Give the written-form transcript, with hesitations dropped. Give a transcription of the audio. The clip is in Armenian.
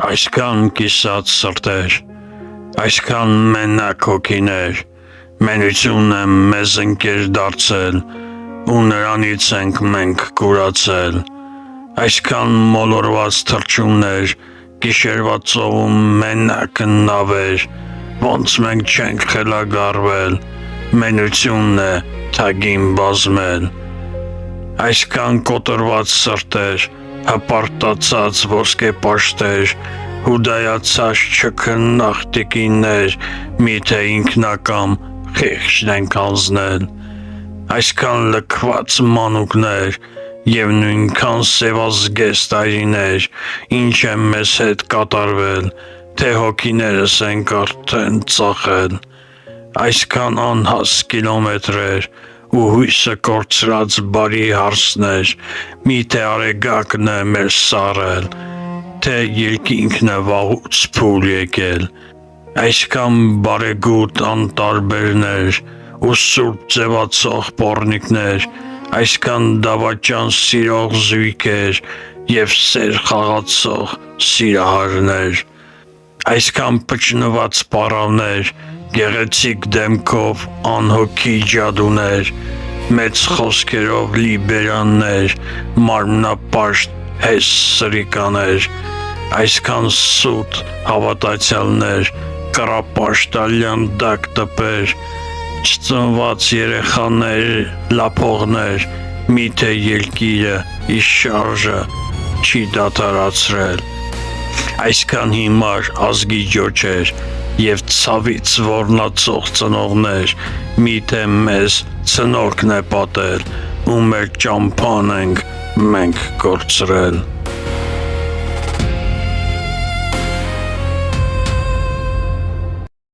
Այսքան կիսած սրտեր, այսքան մենակ հոգիներ, մենությունն է մեզ ընկեր դարձել, ու նրանից ենք մենք կուրացել, այսքան մոլորված թռչուններ, գիշերվա ծովում մենակ նավեր, ոնց մենք չենք խելագարվել, մենությունն է թագին բազմել, այսքան կոտրված սրտեր, հպարտացած ոսկե պաշտեր, հուդայացած չքննախ տիկիններ, միթե ինքնակամ խիղճն ենք անձնել, այսքան լքված մանուկներ և նույնքան սևազգեստ այրիներ, ինչ է մեզ հետ կատարվել, թե հոգիներս ենք արդեն ծախել, այսքան անհաս կիլոմետրեր ու հույսը կորցրած բարի հարսներ, միթե արեգակն է մեր սառել, թե երկինքն է վաղուց փուլ եկել, այսքան բարեգութ անտարբերներ ու սուրբ ձևացող պոռնիկներ, այսքան դավաճան սիրող զույգեր և սեր խաղացող սիրահարներ, այսքան փչնված պառավներ, գեղեցիկ դեմքով անհոգի ջադուներ, մեծ խոսքերով լի բերաններ, մարմնապաշտ հես սրիկաներ, այսքան սուտ հավատացյալներ, կռապաշտալյան դակ տպեր, չծնված երեխաներ, լափողներ, միթե երկիրը իր շարժը չի դադարեցրել, այսքան հիմար ազգի ջոջեր և ցավից ոռնացող ծնողներ, միթե մեզ ցնորքն է պատել ու մեր ճամփան ենք մենք կորցրել։